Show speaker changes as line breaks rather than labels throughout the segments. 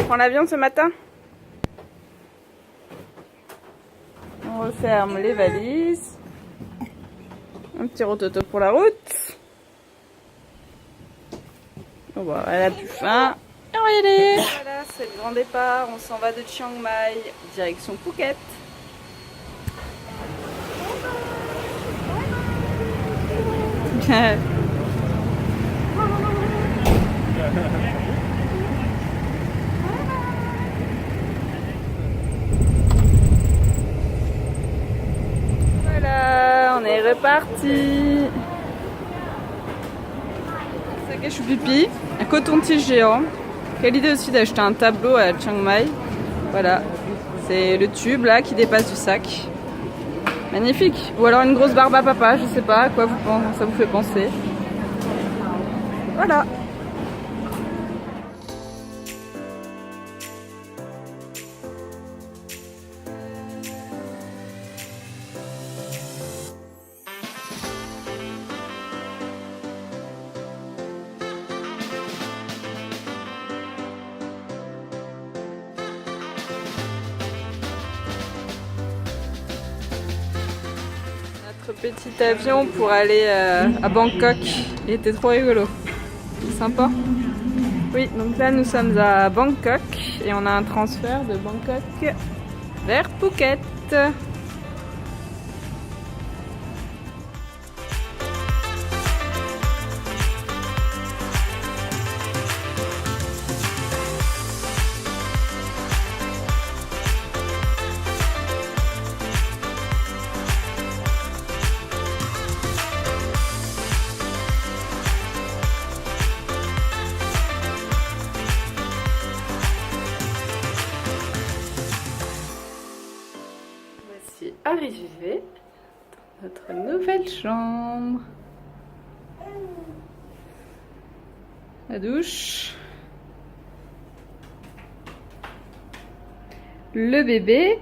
prend l'avion ce matin? On referme les valises. Un petit rototo pour la route. Oh bah, elle a plus faim. Et on va y aller. Voilà, c'est le grand départ. On s'en va de Chiang Mai, direction Phuket. Voilà, on est reparti. Sac à chou pipi, un coton-tige géant. Quelle idée aussi d'acheter un tableau à Chiang Mai. Voilà, c'est le tube là qui dépasse du sac. Magnifique. Ou alors une grosse barbe à papa, je sais pas à quoi ça vous fait penser. Voilà. Notre petit avion pour aller à Bangkok. Il était trop rigolo. Sympa. Oui, donc là nous sommes à Bangkok et on a un transfert de Bangkok vers Phuket. Voici arrivé dans notre nouvelle chambre. La douche. Le bébé.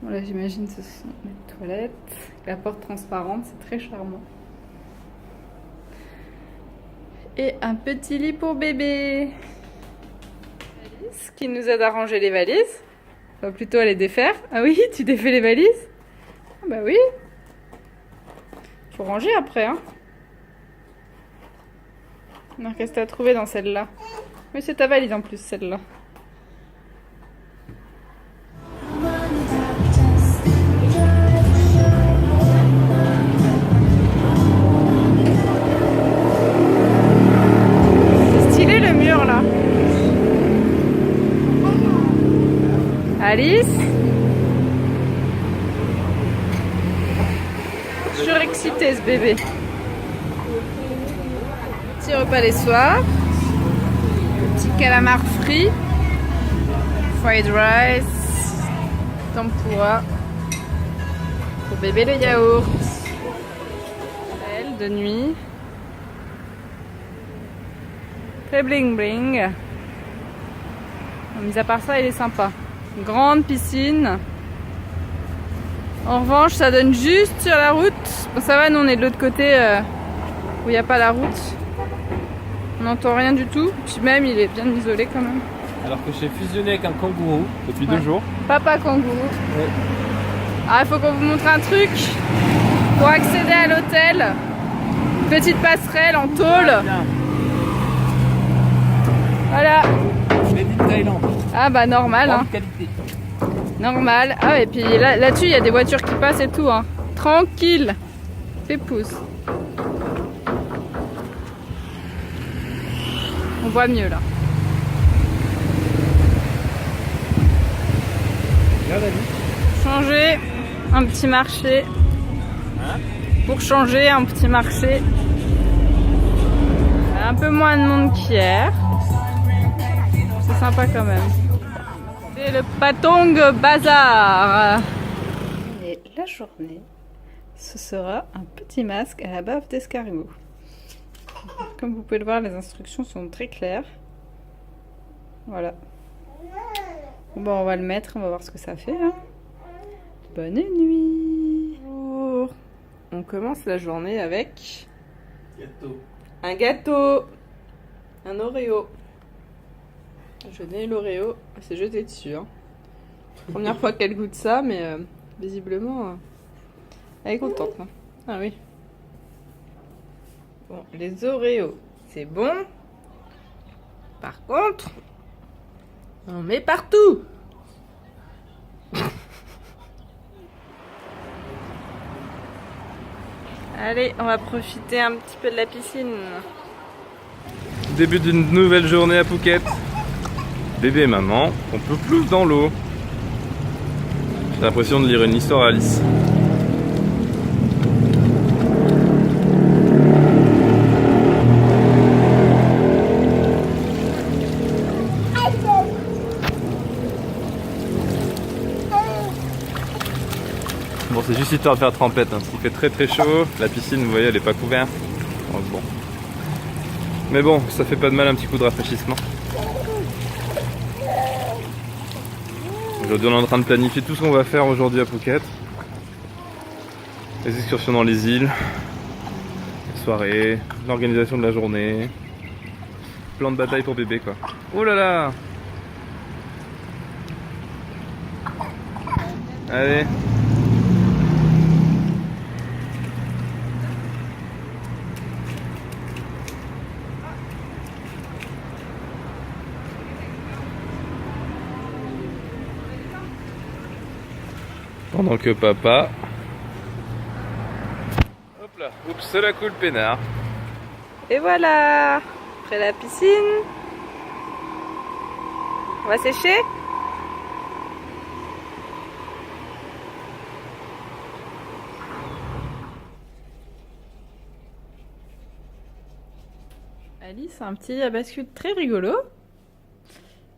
Bon là j'imagine ce sont les toilettes. La porte transparente, c'est très charmant. Et un petit lit pour bébé. Qui nous aide à ranger les valises. On va plutôt aller défaire. Ah oui, tu défais les valises? Ah bah oui. Faut ranger après, hein. Alors, qu'est-ce que t'as trouvé dans celle-là? Oui, c'est ta valise en plus, celle-là. C'est stylé le mur, là. Alice? Surexcité ce bébé. Petit repas les soirs. Petit calamar frit. Fried rice. Tempura. Pour bébé le yaourt. Belle de nuit. Très bling bling. Mis à part ça, il est sympa. Grande piscine. En revanche, ça donne juste sur la route. Bon, ça va, nous on est de l'autre côté où il n'y a pas la route. On n'entend rien du tout. Puis même, il est bien isolé quand même.
Alors que j'ai fusionné avec un kangourou depuis 2 jours.
Papa kangourou.
Ouais.
Ah, il faut qu'on vous montre un truc. Pour accéder à l'hôtel, petite passerelle en tôle. Voilà.
Made in Thaïlande.
Ah bah normal.
Grande
Hein.
qualité.
Normal. Ah et puis là-dessus, il y a des voitures qui passent et tout. Hein. Tranquille. Fais pouce. On voit mieux là. Changer un petit marché. Pour changer un petit marché. Un peu moins de monde qu'hier. C'est sympa quand même. C'est le Patong Bazar. Et la journée, ce sera un petit masque à la bave d'escargot. Comme vous pouvez le voir, les instructions sont très claires. Voilà. Bon, on va le mettre, on va voir ce que ça fait. Hein. Bonne nuit. Bonjour. On commence la journée avec
Gâteau.
un gâteau, un Oreo. Je n'ai l'Oreo, elle s'est jetée dessus. Hein. Première fois qu'elle goûte ça, mais visiblement, elle est contente. Hein. Ah oui. Bon, les Oreos, c'est bon. Par contre, on met partout. Allez, on va profiter un petit peu de la piscine.
Début d'une nouvelle journée à Phuket. Bébé et maman, on peut plouf dans l'eau. J'ai l'impression de lire une histoire à Alice. Bon, c'est juste histoire de faire trempette, hein, parce qu'il fait très très chaud. La piscine, vous voyez, elle est pas couverte. Bon. Mais bon, ça fait pas de mal un petit coup de rafraîchissement. Aujourd'hui, on est en train de planifier tout ce qu'on va faire aujourd'hui à Phuket. Les excursions dans les îles, les soirées, l'organisation de la journée, plan de bataille pour bébé quoi. Oh là là! Allez! Pendant que papa... Hop là, oups, cela coule peinard.
Et voilà, après la piscine, on va sécher. Alice a un petit bascule très rigolo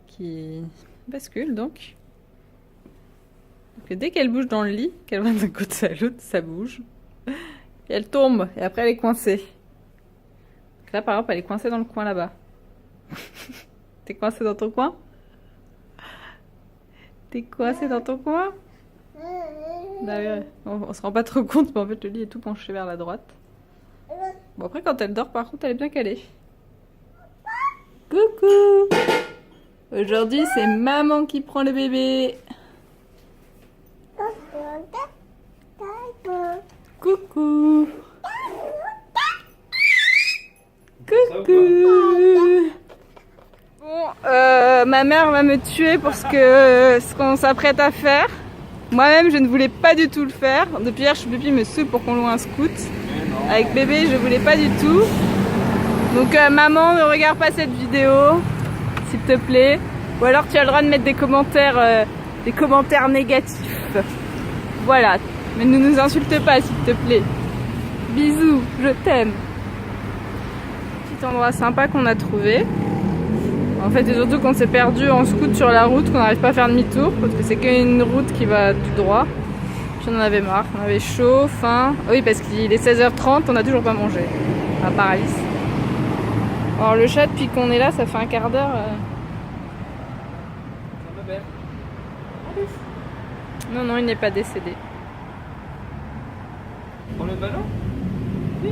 qui bascule donc. Dès qu'elle bouge dans le lit, qu'elle va d'un côté à l'autre, ça bouge. Et elle tombe, et après elle est coincée. Donc là par exemple elle est coincée dans le coin là-bas. T'es coincée dans ton coin? T'es coincée dans ton coin? D'ailleurs, on se rend pas trop compte, mais en fait le lit est tout penché vers la droite. Bon après quand elle dort par contre elle est bien calée. Coucou! Aujourd'hui c'est maman qui prend le bébé. Coucou. Coucou. Bon, ma mère va me tuer pour ce qu'on s'apprête à faire. Moi-même, je ne voulais pas du tout le faire. Depuis hier, Choupipi me saoule pour qu'on loue un scoot. Avec bébé, je voulais pas du tout. Donc, maman, ne regarde pas cette vidéo, s'il te plaît. Ou alors, tu as le droit de mettre des commentaires négatifs. Voilà. Mais ne nous insulte pas, s'il te plaît. Bisous, je t'aime. Petit endroit sympa qu'on a trouvé. En fait, c'est surtout qu'on s'est perdu en scoot sur la route, qu'on n'arrive pas à faire demi-tour, parce que c'est qu'une route qui va tout droit. Puis on en avait marre, on avait chaud, faim. Oui, parce qu'il est 16h30, on n'a toujours pas mangé. À part Alice. Alors le chat, depuis qu'on est là, ça fait un quart d'heure. Non, non, il n'est pas décédé.
Prends le ballon? Oui.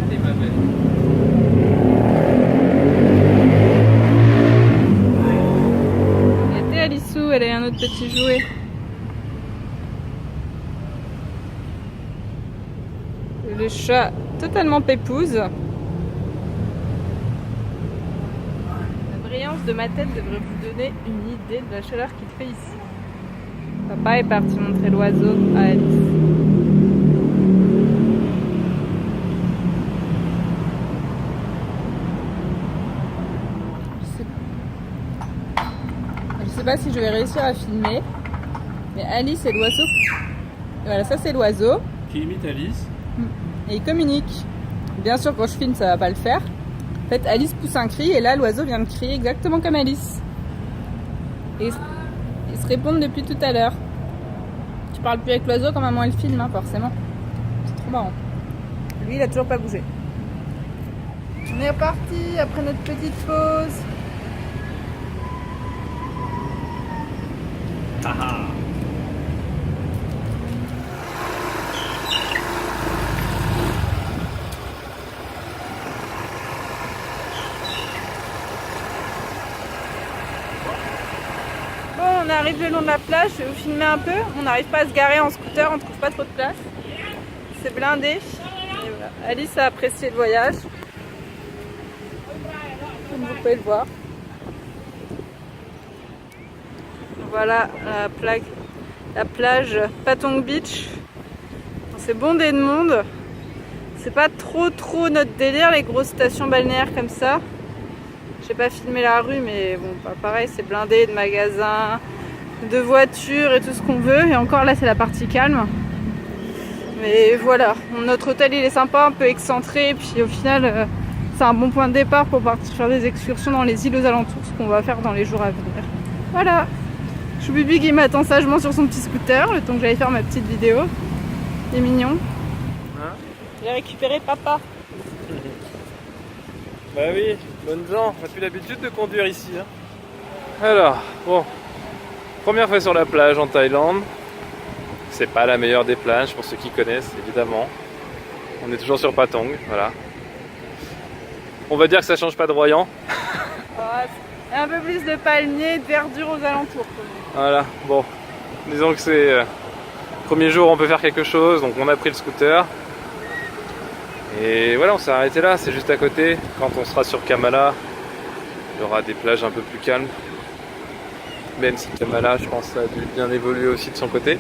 Allez ma belle.
Elle était Alissou, elle a un autre petit jouet. Le chat totalement pépouze. La brillance de ma tête devrait vous donner une idée de la chaleur qu'il fait ici. Papa est parti montrer l'oiseau à Alice. Je sais pas si je vais réussir à filmer, mais Alice et l'oiseau. Voilà, ça c'est l'oiseau.
Qui imite Alice.
Et il communique. Bien sûr, quand je filme, ça va pas le faire. En fait, Alice pousse un cri et là, l'oiseau vient de crier exactement comme Alice. Et ils se répondent depuis tout à l'heure. Tu parles plus avec l'oiseau quand maman elle filme, hein, forcément. C'est trop marrant. Lui, il a toujours pas bougé. On est reparti après notre petite pause. on arrive le long de la plage, je vais vous filmer un peu. On n'arrive pas à se garer en scooter, on ne trouve pas trop de place. C'est blindé. Et voilà. Alice a apprécié le voyage. Comme vous pouvez le voir. Voilà la plage Patong Beach. C'est bondé de monde. C'est pas trop notre délire, les grosses stations balnéaires comme ça. J'ai pas filmé la rue, mais bon, pareil, c'est blindé de magasins, de voitures et tout ce qu'on veut. Et encore là, c'est la partie calme. Mais voilà, notre hôtel il est sympa, un peu excentré. Et puis au final, c'est un bon point de départ pour partir faire des excursions dans les îles aux alentours, ce qu'on va faire dans les jours à venir. Voilà. Choubibi qui m'attend sagement sur son petit scooter, le temps que j'allais faire ma petite vidéo. Il est mignon.
Hein?
J'ai récupéré papa.
Bah oui, bonnes gens, on n'a plus l'habitude de conduire ici. Hein. Alors, bon, première fois sur la plage en Thaïlande. C'est pas la meilleure des plages pour ceux qui connaissent, évidemment. On est toujours sur Patong, voilà. On va dire que ça change pas de Royan.
Et un peu plus de palmiers et de verdure aux alentours.
Voilà, bon, disons que c'est premier jour on peut faire quelque chose, donc on a pris le scooter. Et voilà, on s'est arrêté là, c'est juste à côté. Quand on sera sur Kamala, il y aura des plages un peu plus calmes. Même si Kamala, je pense, a dû bien évoluer aussi de son côté.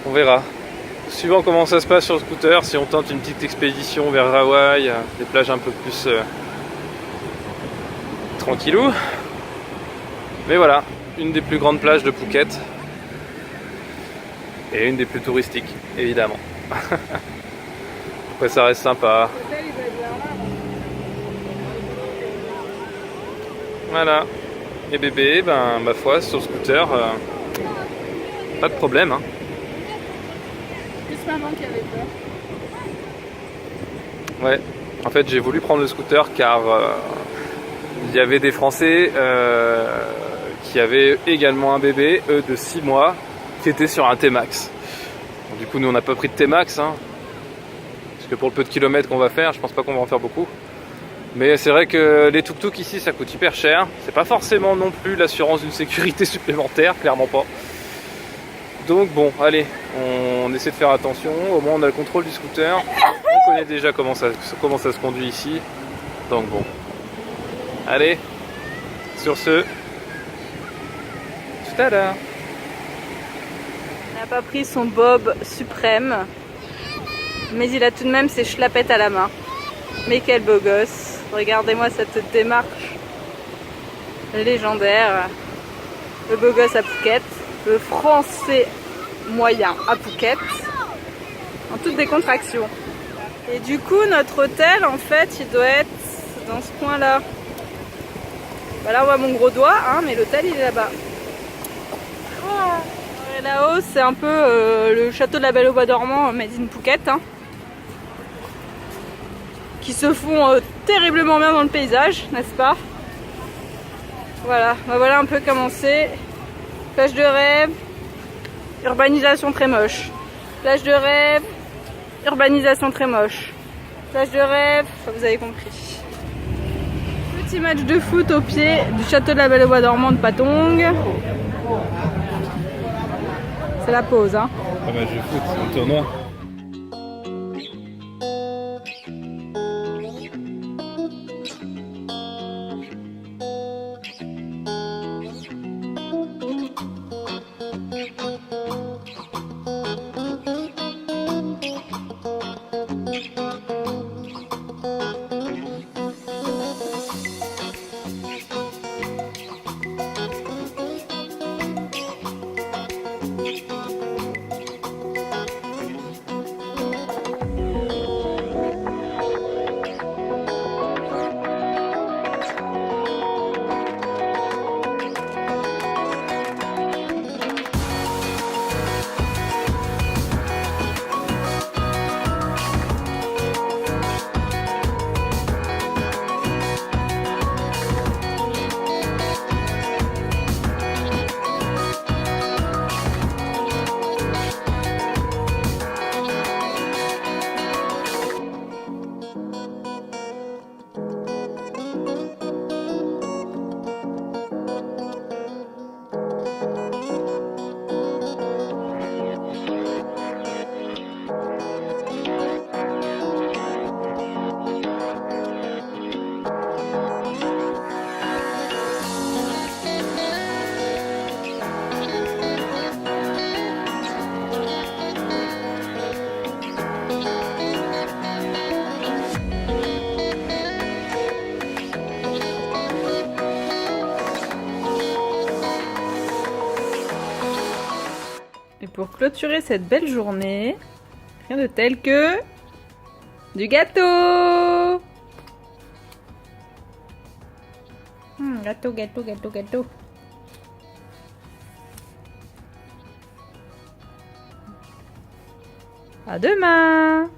On verra. Suivant comment ça se passe sur le scooter, si on tente une petite expédition vers Hawaï, des plages un peu plus tranquillou. Mais voilà, une des plus grandes plages de Phuket. Et une des plus touristiques, évidemment. Après ça reste sympa. Voilà. Et bébé, ben ma foi, sur le scooter, pas de problème. Hein.
Juste maman qui avait peur.
Ouais, en fait j'ai voulu prendre le scooter car il y avait des Français qui avaient également un bébé, eux de 6 mois, qui était sur un T-Max. Du coup nous on n'a pas pris de T-Max, hein, parce que pour le peu de kilomètres qu'on va faire, je pense pas qu'on va en faire beaucoup. Mais c'est vrai que les tuk-tuk ici ça coûte hyper cher, c'est pas forcément non plus l'assurance d'une sécurité supplémentaire, clairement pas. Donc bon, allez, on essaie de faire attention, au moins on a le contrôle du scooter, on connaît déjà comment ça se conduit ici, donc bon. Allez, sur ce, tout à l'heure.
Il n'a pas pris son bob suprême, mais il a tout de même ses schlapettes à la main. Mais quel beau gosse, regardez-moi cette démarche légendaire. Le beau gosse à Phuket, le français moyen à Phuket, en toute décontraction. Et du coup, notre hôtel, en fait, il doit être dans ce coin-là. Bah là, on voit mon gros doigt, hein, mais l'hôtel, il est là-bas. Et là-haut, c'est un peu le château de la Belle au Bois dormant, made in Phuket, hein, qui se font terriblement bien dans le paysage, n'est-ce pas? Voilà, bah voilà un peu comment c'est. Plage de rêve, urbanisation très moche. Plage de rêve, urbanisation très moche. Plage de rêve, vous avez compris. Petit match de foot au pied du château de la Belle au Bois dormant de Patong. C'est la pause, hein.
Pas match de foot, c'est un tournoi.
pour clôturer cette belle journée, rien de tel que du gâteau. Gâteau, gâteau, gâteau, gâteau. À demain.